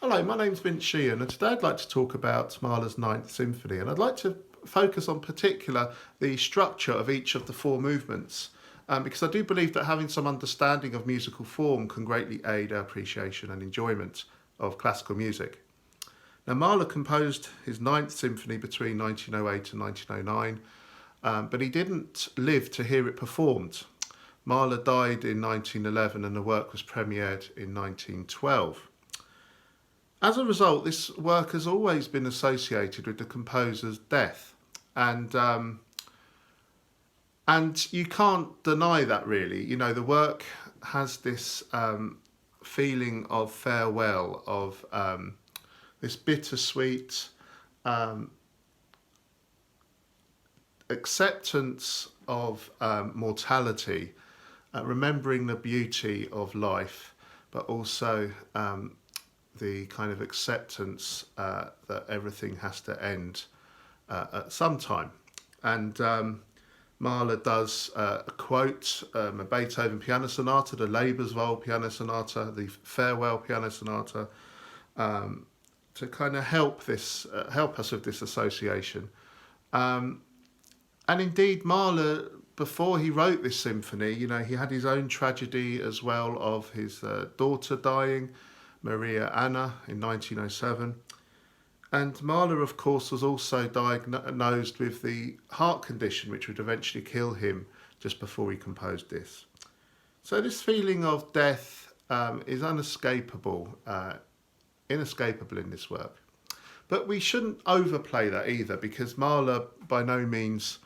Hello, my name's Sheehan, and today I'd like to talk about Mahler's Ninth Symphony, and I'd like to focus on particular the structure of each of the four movements, because I do believe that having some understanding of musical form can greatly aid our appreciation and enjoyment of classical music. Now, Mahler composed his Ninth Symphony between 1908 and 1909, but he didn't live to hear it performed. Mahler died in 1911 and the work was premiered in 1912. As a result, this work has always been associated with the composer's death, and and you can't deny that really. You know, the work has this feeling of farewell, of this bittersweet acceptance of mortality, remembering the beauty of life, but also the kind of acceptance that everything has to end at some time. And Mahler does quote a Beethoven piano sonata, the Lebenswohl piano sonata, the Farewell piano sonata, to kind of help us with this association. And indeed, Mahler, before he wrote this symphony, you know, he had his own tragedy as well of his daughter dying, Maria Anna, in 1907. And Mahler, of course, was also diagnosed with the heart condition, which would eventually kill him just before he composed this. So this feeling of death is inescapable in this work. But we shouldn't overplay that either, because Mahler by no means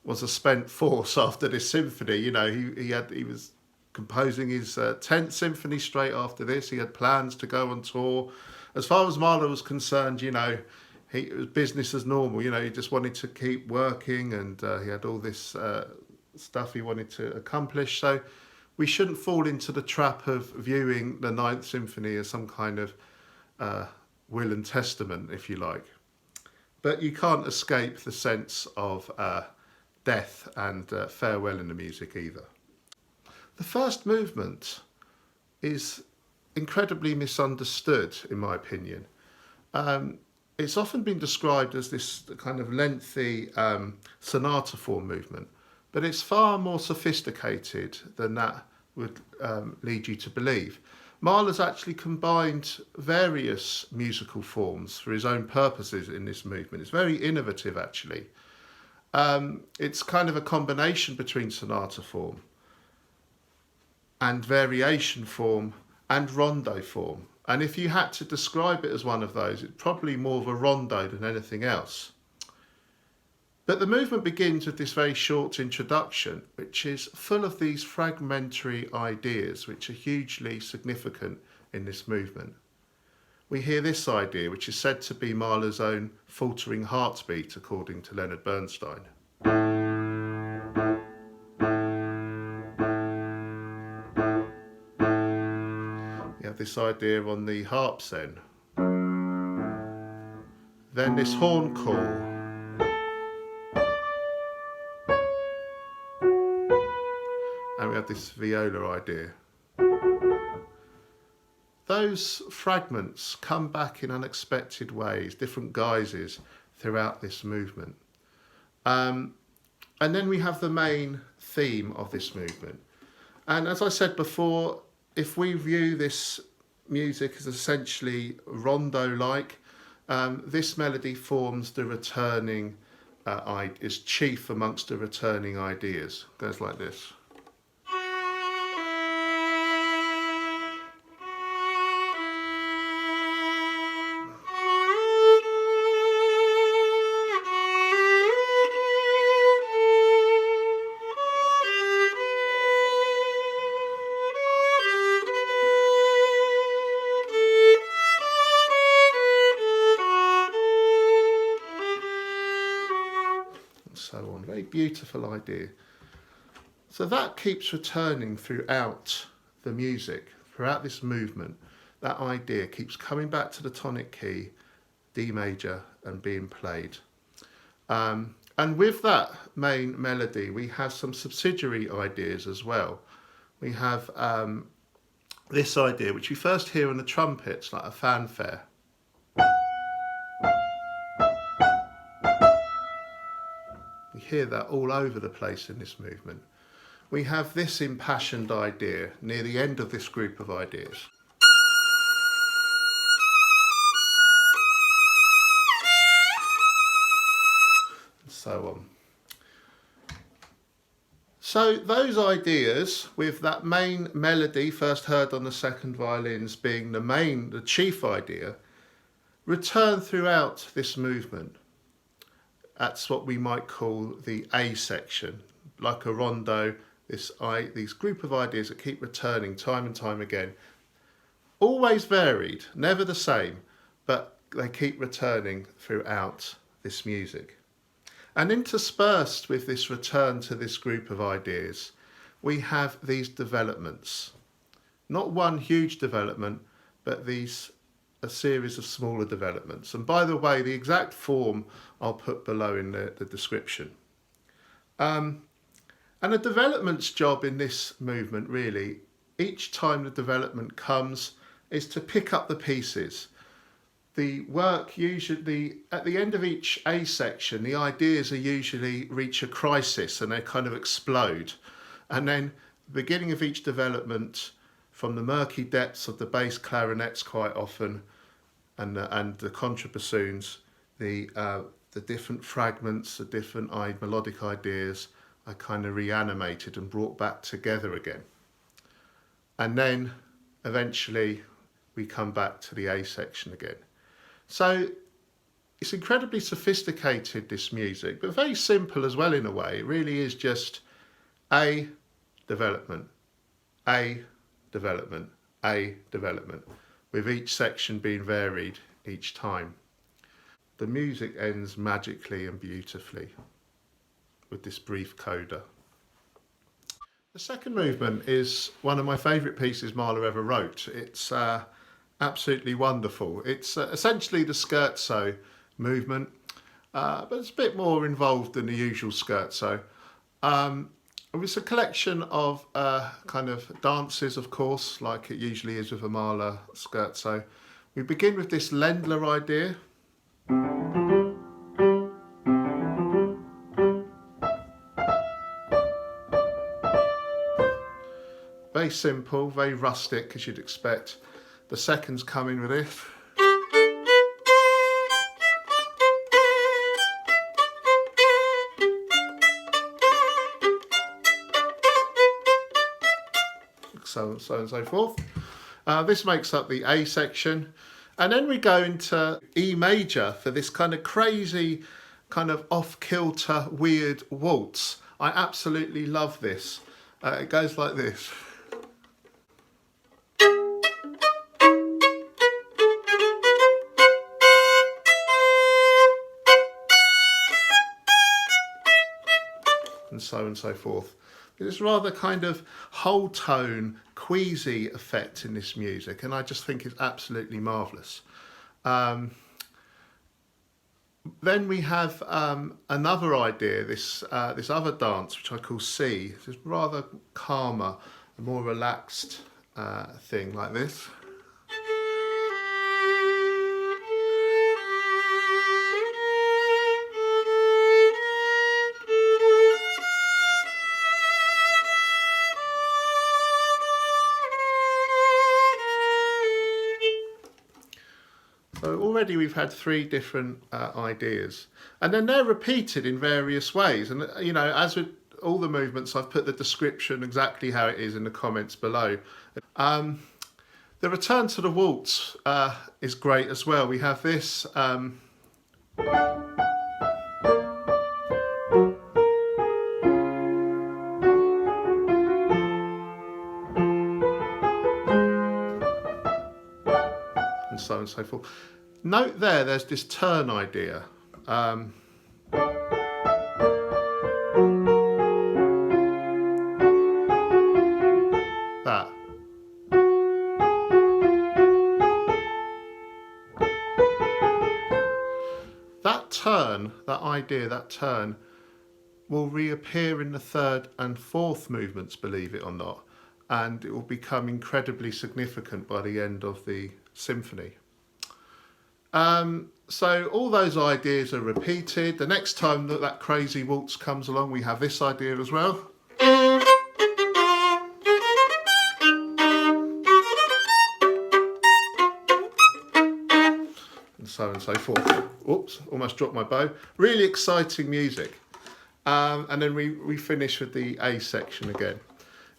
was a spent force after this symphony. You know, he was composing his 10th symphony straight after this. He had plans to go on tour. As far as Mahler was concerned, you know, it was business as normal. You know, he just wanted to keep working, and he had all this stuff he wanted to accomplish. So we shouldn't fall into the trap of viewing the Ninth Symphony as some kind of will and testament, if you like. But you can't escape the sense of death and farewell in the music either. The first movement is incredibly misunderstood, in my opinion. It's often been described as this kind of lengthy sonata form movement, but it's far more sophisticated than that would lead you to believe. Mahler's actually combined various musical forms for his own purposes in this movement. It's very innovative, actually. It's kind of a combination between sonata form and variation form and rondo form. And if you had to describe it as one of those, it's probably more of a rondo than anything else. But the movement begins with this very short introduction, which is full of these fragmentary ideas, which are hugely significant in this movement. We hear this idea, which is said to be Mahler's own faltering heartbeat, according to Leonard Bernstein. We have this idea on the harps then. Then this horn call. And we have this viola idea. Those fragments come back in unexpected ways, different guises throughout this movement. And then we have the main theme of this movement. And as I said before, if we view this music as essentially rondo-like, this melody forms the returning, is chief amongst the returning ideas. It goes like this. So on. Very beautiful idea. So that keeps returning throughout the music, throughout this movement. That idea keeps coming back to the tonic key, D major, and being played. And with that main melody, we have some subsidiary ideas as well. We have this idea, which we first hear on the trumpets, like a fanfare. We hear that all over the place in this movement. We have this impassioned idea near the end of this group of ideas. And so on. So those ideas, with that main melody first heard on the second violins being the chief idea, return throughout this movement. That's what we might call the A section, like a rondo, these group of ideas that keep returning time and time again. Always varied, never the same, but they keep returning throughout this music. And interspersed with this return to this group of ideas, we have these developments. Not one huge development, but a series of smaller developments. And by the way, the exact form I'll put below in the description. And a development's job in this movement, really, each time the development comes, is to pick up the pieces. The work usually, at the end of each A section, the ideas are usually reach a crisis and they kind of explode. And then the beginning of each development, from the murky depths of the bass clarinets quite often, and the contrabassoons, the different fragments, the different melodic ideas are kind of reanimated and brought back together again. And then eventually we come back to the A section again. So it's incredibly sophisticated, this music, but very simple as well in a way. It really is just A development, A development, A development, with each section being varied each time. The music ends magically and beautifully with this brief coda. The second movement is one of my favourite pieces Mahler ever wrote. It's absolutely wonderful. It's essentially the scherzo movement, but it's a bit more involved than the usual scherzo. It's a collection of kind of dances, of course, like it usually is with a Mahler scherzo. We begin with this Ländler idea. Very simple, very rustic, as you'd expect. The seconds come in with this. So on and so forth. This makes up the A section. And then we go into E major for this kind of crazy, kind of off-kilter, weird waltz. I absolutely love this. It goes like this. And so forth. There's rather kind of whole tone, queasy effect in this music, and I just think it's absolutely marvellous. Then we have another idea, this other dance, which I call C. It's rather calmer, a more relaxed thing like this. So already we've had three different ideas, and then they're repeated in various ways. And you know, as with all the movements, I've put the description exactly how it is in the comments below. The return to the waltz is great as well. We have this. And so forth. Note there's this turn idea. That. That turn, that idea, that turn, will reappear in the third and fourth movements, believe it or not. and it will become incredibly significant by the end of the symphony. So all those ideas are repeated. The next time that crazy waltz comes along, we have this idea as well. And so on and so forth. Oops, almost dropped my bow. Really exciting music. And then we finish with the A section again.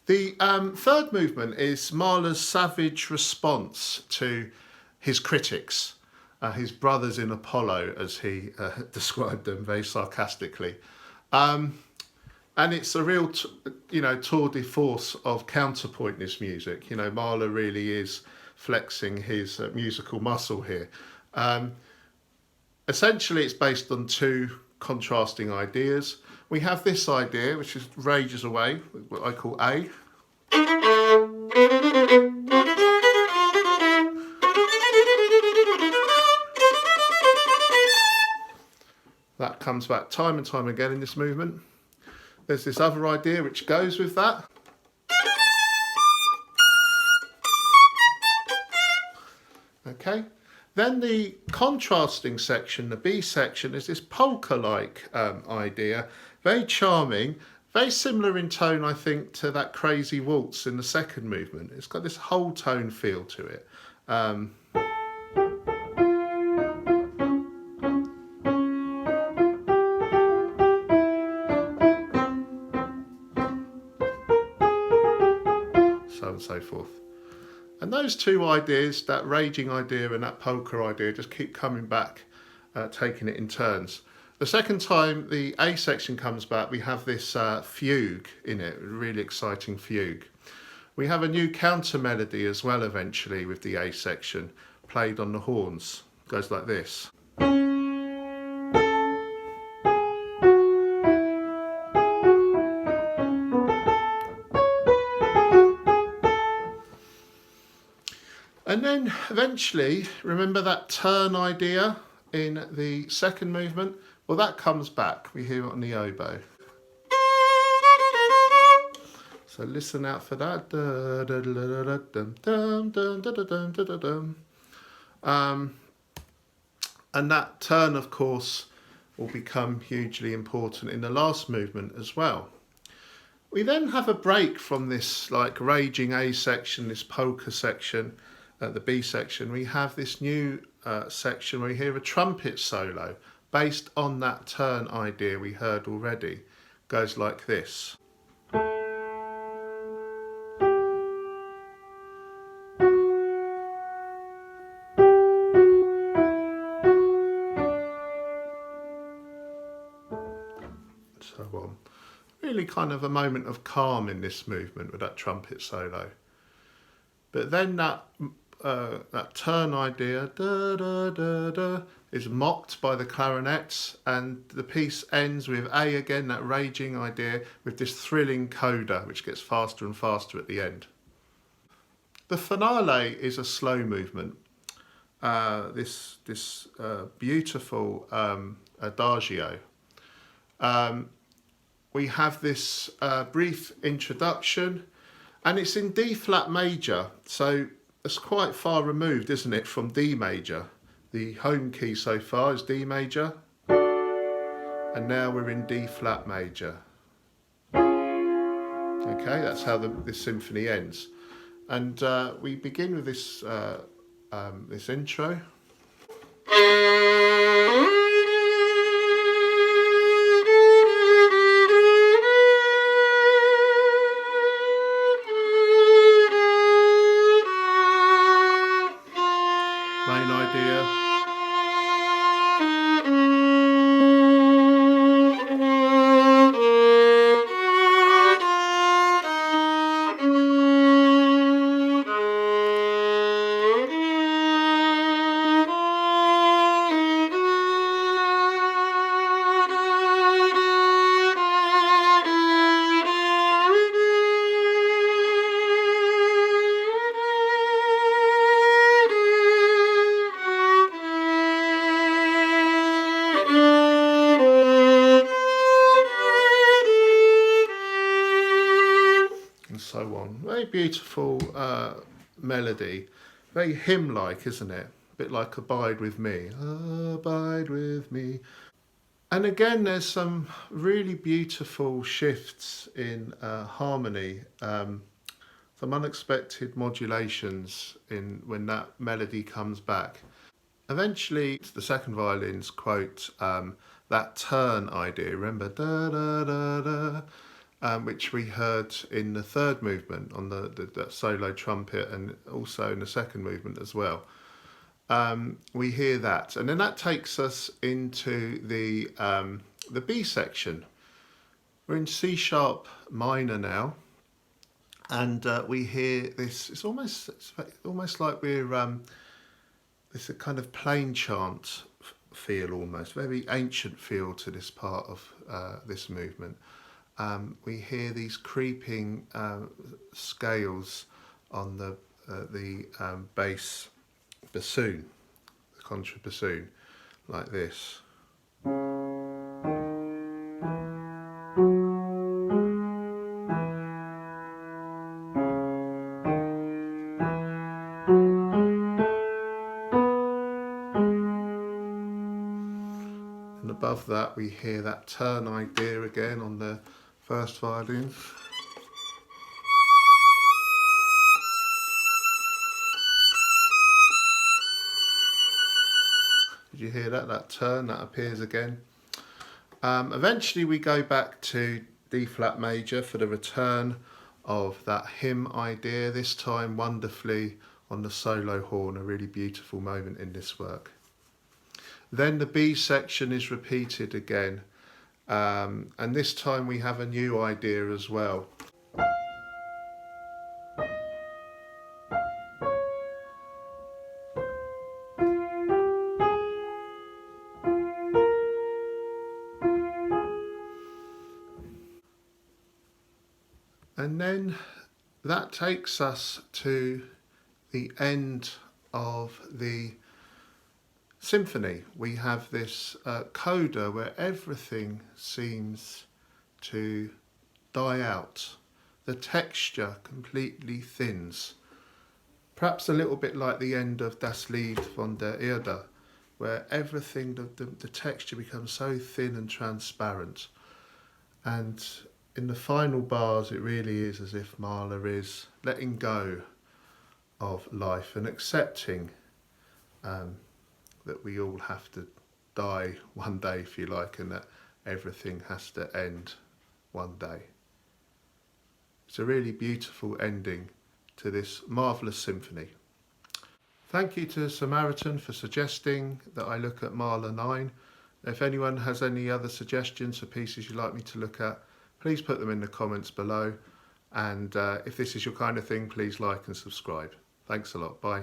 The third movement is Mahler's savage response to his critics, his brothers in Apollo, as he described them very sarcastically. And it's a real, tour de force of counterpoint, this music. Mahler really is flexing his musical muscle here. Essentially, it's based on two contrasting ideas. We have this idea, which rages away, what I call A. That comes back time and time again in this movement. There's this other idea which goes with that. Okay. Then the contrasting section, the B section, is this polka-like idea. Very charming, very similar in tone, I think, to that crazy waltz in the second movement. It's got this whole tone feel to it. So on and so forth. And those two ideas, that raging idea and that polka idea, just keep coming back, taking it in turns. The second time the A section comes back, we have this fugue in it, a really exciting fugue. We have a new counter melody as well eventually with the A section, played on the horns. It goes like this. And then eventually, remember that turn idea in the second movement? Well, that comes back. We hear it on the oboe. So listen out for that. And that turn, of course, will become hugely important in the last movement as well. We then have a break from this raging A section, this polka section, the B section. We have this new section where we hear a trumpet solo based on that turn idea we heard already. Goes like this. So on. Really kind of a moment of calm in this movement with that trumpet solo. But then that turn idea da, da, da, da, is mocked by the clarinets, and the piece ends with A again, that raging idea, with this thrilling coda which gets faster and faster at the end. The finale is a slow movement. This beautiful adagio. We have this brief introduction, and it's in D flat major, so it's quite far removed, isn't it, from D major. The home key so far is D major, and now we're in D flat major. Okay, that's how this symphony ends. And we begin with this this intro. Main idea. very beautiful melody, very hymn-like, isn't it? A bit like Abide With Me. Abide with me. And again, there's some really beautiful shifts in harmony, some unexpected modulations in when that melody comes back. Eventually, the second violins quote that turn idea. Remember, da da da da, which we heard in the third movement on the solo trumpet, and also in the second movement as well. We hear that, and then that takes us into the B section. We're in C sharp minor now, and we hear this. It's almost like we're it's a kind of plain chant feel, almost very ancient feel to this part of this movement. We hear these creeping scales on the bass bassoon, the contrabassoon, like this. And above that we hear that turn idea again on the first violin. Did you hear that? That turn, that appears again. Eventually we go back to D flat major for the return of that hymn idea, this time wonderfully on the solo horn, a really beautiful moment in this work. Then the B section is repeated again, and this time we have a new idea as well. And then that takes us to the end of the symphony. We have this coda where everything seems to die out. The texture completely thins. Perhaps a little bit like the end of Das Lied von der Erde, where everything, the texture becomes so thin and transparent. And in the final bars, it really is as if Mahler is letting go of life and accepting that we all have to die one day, if you like, and that everything has to end one day. It's a really beautiful ending to this marvellous symphony. Thank you to Samaritan for suggesting that I look at Mahler 9. If anyone has any other suggestions for pieces you'd like me to look at, please put them in the comments below. And if this is your kind of thing, please like and subscribe. Thanks a lot. Bye.